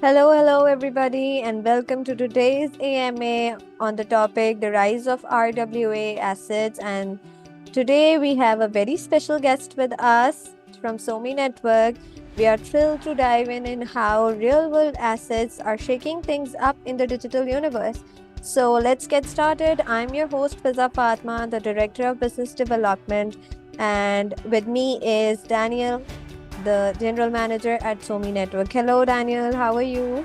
Hello, everybody, and welcome to today's AMA on the topic the rise of RWA assets. And today we have a very special guest with us from Somi Network. We are thrilled to dive in how real world assets are shaking things up in the digital universe. So let's get started. I'm your host, Fiza Fatma, the Director of Business Development, and with me is Daniel, the General Manager at Somi Network. Hello, Daniel. How are you?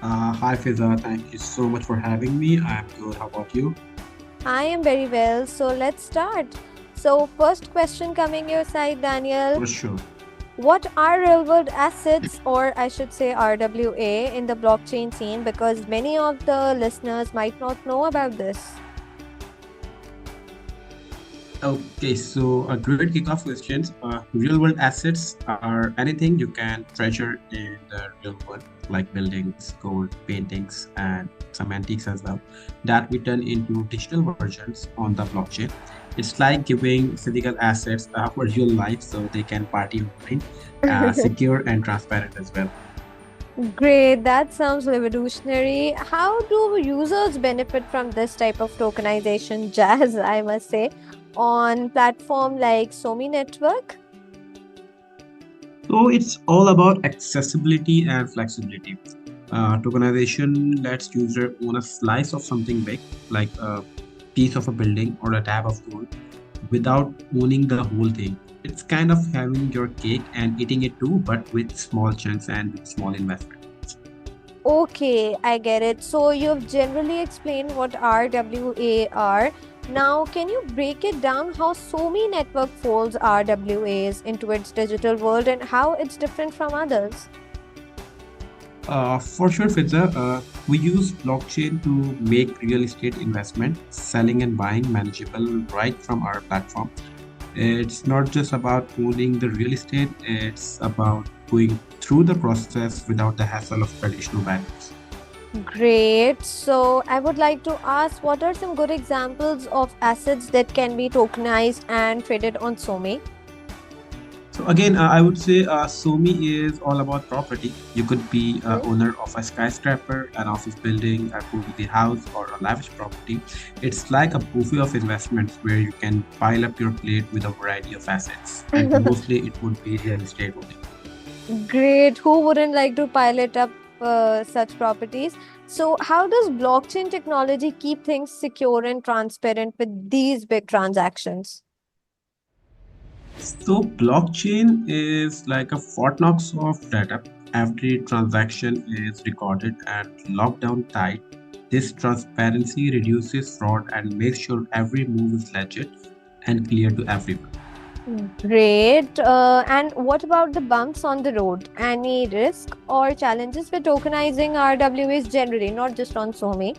Hi Fiza, thank you so much for having me. I'm good. How about you? I am very well. So let's start. So, first question coming your side, Daniel. For sure. What are real world assets, or I should say RWA, in the blockchain scene? Because many of the listeners might not know about this. Okay, so a great kickoff questions. Real world assets are anything you can treasure in the real world, like buildings, gold, paintings, and some antiques as well, that we turn into digital versions on the blockchain. It's like giving physical assets a real life so they can party online, secure and transparent as well. Great, that sounds revolutionary. How do users benefit from this type of tokenization jazz, I must say, on platform like Somi Network? So it's all about accessibility and flexibility. Tokenization lets user own a slice of something big, like a piece of a building or a tab of gold, without owning the whole thing. It's kind of having your cake and eating it too, but with small chunks and with small investments. Okay, I get it. So you've generally explained what RWA are. Now, can you break it down how Somi Network folds RWAs into its digital world and how it's different from others? For sure, Fitza, we use blockchain to make real estate investment, selling and buying manageable right from our platform. It's not just about owning the real estate, it's about going through the process without the hassle of traditional banks. Great. So I would like to ask, what are some good examples of assets that can be tokenized and traded on Somi? So again, I would say Somi is all about property. You could be owner of a skyscraper, an office building, a cozy house, or a lavish property. It's like a buffet of investments where you can pile up your plate with a variety of assets, and mostly it would be real estate only. Great. Who wouldn't like to pilot up such properties? So, how does blockchain technology keep things secure and transparent with these big transactions? So blockchain is like a Fort Knox of data. Every transaction is recorded and locked down tight. This transparency reduces fraud and makes sure every move is legit and clear to everyone. Great. And what about the bumps on the road? Any risk or challenges with tokenizing RWAs generally, not just on Somi?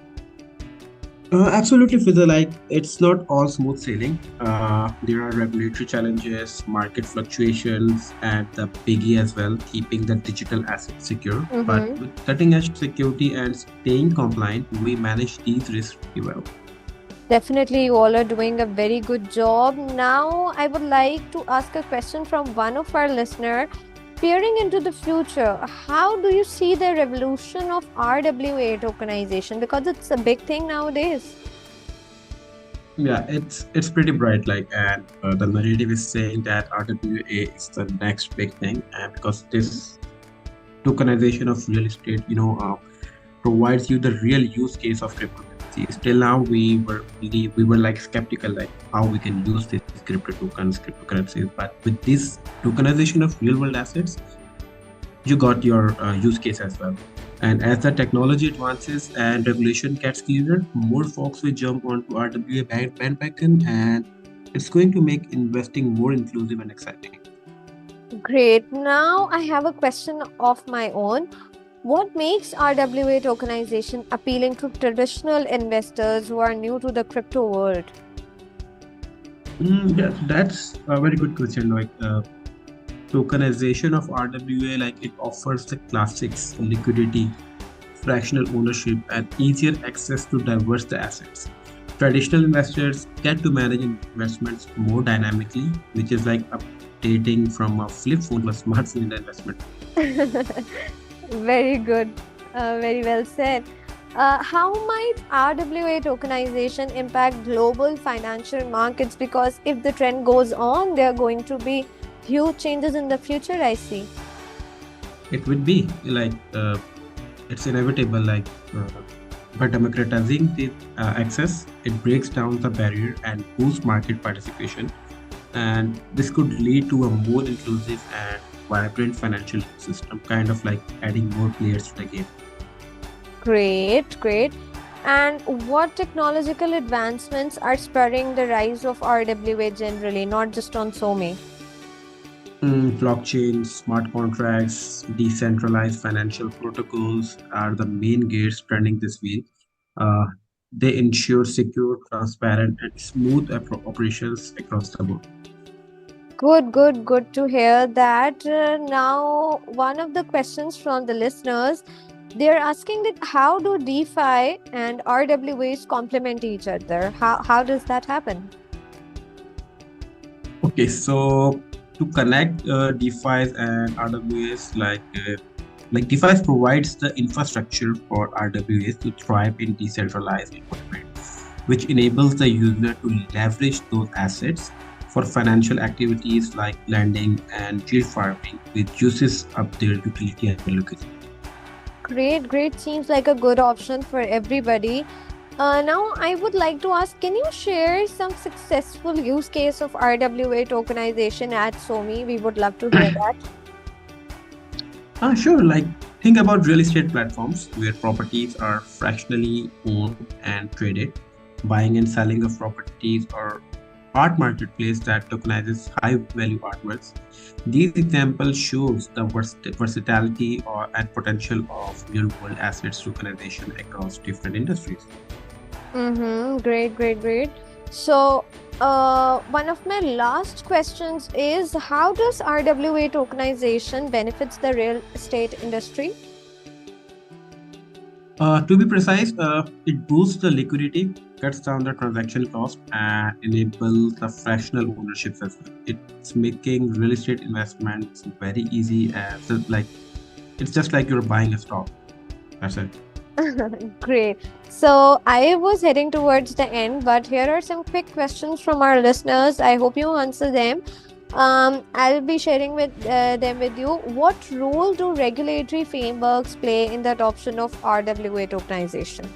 Absolutely, Fidel. Like it's not all smooth sailing. There are regulatory challenges, market fluctuations, and the biggie as well, keeping the digital assets secure. But Mm-hmm. with cutting-edge security and staying compliant, we manage these risks pretty well. Definitely, you all are doing a very good job. Now, I would like to ask a question from one of our listener. Peering into the future, how do you see the revolution of RWA tokenization? Because it's a big thing nowadays. Yeah, it's pretty bright. Like, and the narrative is saying that RWA is the next big thing, and because this tokenization of real estate, provides you the real use case of cryptocurrencies. Till now, we were like skeptical, like how we can use these cryptocurrencies. But with this tokenization of real world assets, you got your use case as well. And as the technology advances and regulation gets clearer, more folks will jump onto RWA bandwagon, and it's going to make investing more inclusive and exciting. Great. Now, I have a question of my own. What makes RWA tokenization appealing to traditional investors who are new to the crypto world? Yeah, that's a very good question. Like tokenization of RWA, like it offers the classics, liquidity, fractional ownership, and easier access to diverse the assets. Traditional investors get to manage investments more dynamically, which is like updating from a flip phone to a smartphone in the investment. Very good. Very well said. How might RWA tokenization impact global financial markets? Because if the trend goes on, there are going to be huge changes in the future, I see. It would be like it's inevitable. Like by democratizing the access, it breaks down the barrier and boosts market participation. And this could lead to a more inclusive and vibrant financial system, kind of like adding more players to the game. Great, great. And what technological advancements are spurring the rise of RWA generally, not just on Somi? Blockchain, smart contracts, decentralized financial protocols are the main gears turning this wheel. Uh, they ensure secure, transparent, and smooth operations across the board. Good, good, good to hear that. Now, one of the questions from the listeners, they're asking that how do DeFi and RWAs complement each other? How does that happen? Okay, so to connect DeFi and RWAs, like DeFi provides the infrastructure for RWAs to thrive in decentralized environment, which enables the user to leverage those assets for financial activities like lending and yield farming, which juices up their utility and liquidity. Great, great. Seems like a good option for everybody. Now, I would like to ask, can you share some successful use case of RWA tokenization at Somi? We would love to hear that. Sure. Like think about real estate platforms where properties are fractionally owned and traded, buying and selling of properties, or art marketplace that tokenizes high value artworks. These examples shows the versatility and potential of real world assets tokenization across different industries. Mm-hmm. Great, great, great. So, one of my last questions is how does RWA tokenization benefits the real estate industry? To be precise, it boosts the liquidity, cuts down the transaction cost, and enables the fractional ownership as well. It's making real estate investments very easy, as like it's just like you're buying a stock. That's it. Great. So, I was heading towards the end, but here are some quick questions from our listeners. I hope you answer them. I'll be sharing with them with you. What role do regulatory frameworks play in the adoption of RWA tokenization?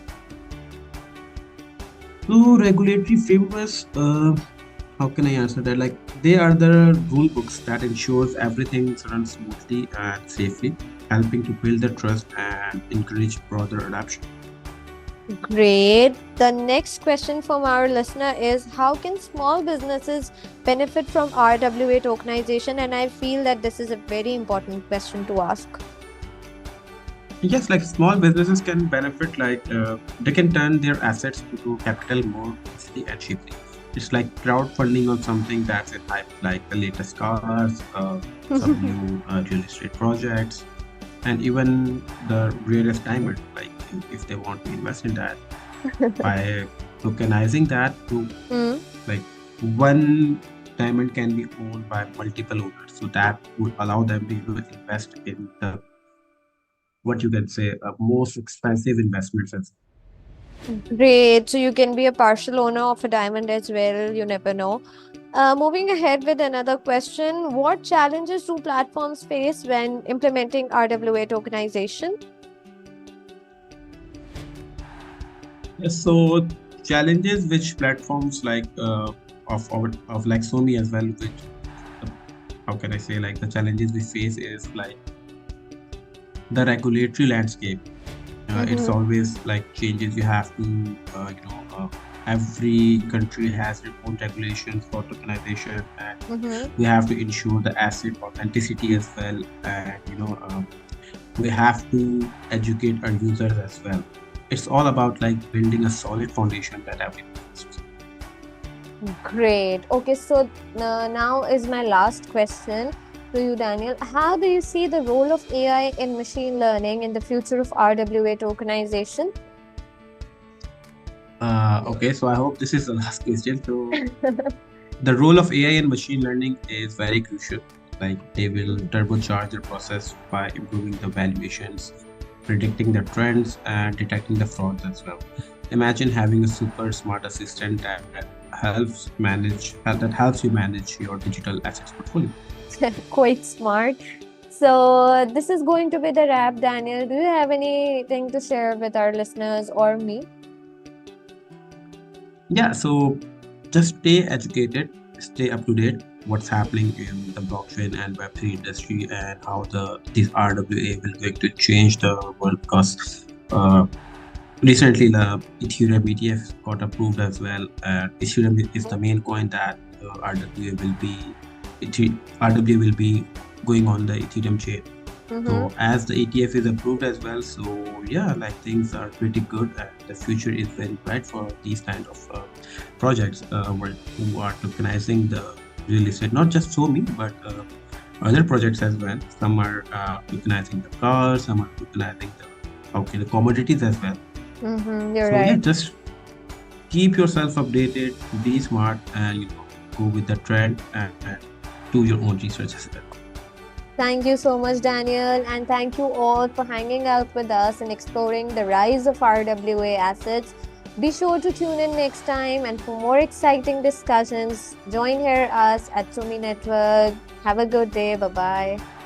So regulatory frameworks, how can I answer that? Like they are the rule books that ensures everything runs smoothly and safely, helping to build the trust and encourage broader adoption. Great. The next question from our listener is how can small businesses benefit from RWA tokenization? And I feel that this is a very important question to ask. Yes, like small businesses can benefit, like they can turn their assets into capital more easily and cheaply. It's like crowdfunding on something that's in hype, like the latest cars, some new real estate projects, and even the rarest diamond. Like if they want to invest in that by tokenizing that to Mm. like one diamond can be owned by multiple owners, so that would allow them to invest in the what you can say most expensive investments as Great. So you can be a partial owner of a diamond as well. You never know. Moving ahead with another question, what challenges do platforms face when implementing RWA tokenization? yes. So challenges which platforms like of like Somi as well, which uh, how can I say, like the challenges we face is like the regulatory landscape. It's Mm-hmm. always like changes. You have to every country has their own regulations for tokenization, and Mm-hmm. we have to ensure the asset authenticity as well, and we have to educate our users as well. It's all about like building a solid foundation that everyone uses. Great. Okay, so now is my last question to you, Daniel. How do you see the role of AI in machine learning in the future of RWA tokenization? Okay, so I hope this is the last question. So the role of AI in machine learning is very crucial. Like they will turbocharge the process by improving the valuations, predicting the trends, and detecting the frauds as well. Imagine having a super smart assistant that helps you manage your digital assets portfolio. Quite smart. So, this is going to be the wrap, Daniel. Do you have anything to share with our listeners or me? Yeah, so just stay educated, stay up to date. What's happening in the blockchain and Web3 industry, and how the this RWA will going to change the world. Because recently the Ethereum ETF got approved as well. Ethereum is the main coin that RWA will be RWA will be going on the Ethereum chain. Mm-hmm. So as the ETF is approved as well, so yeah, like things are pretty good, and the future is very bright for these kind of projects who are tokenizing the real estate. Not just Somi, but other projects as well. Some are tokenizing the cars, some are tokenizing the commodities as well. Mm-hmm. You're So yeah, right. just keep yourself updated, be smart, and go with the trend, and do your own research as well. Thank you so much, Daniel, and thank you all for hanging out with us and exploring the rise of RWA assets. Be sure to tune in next time, and for more exciting discussions, join here us at Somi Network. Have a good day. Bye bye.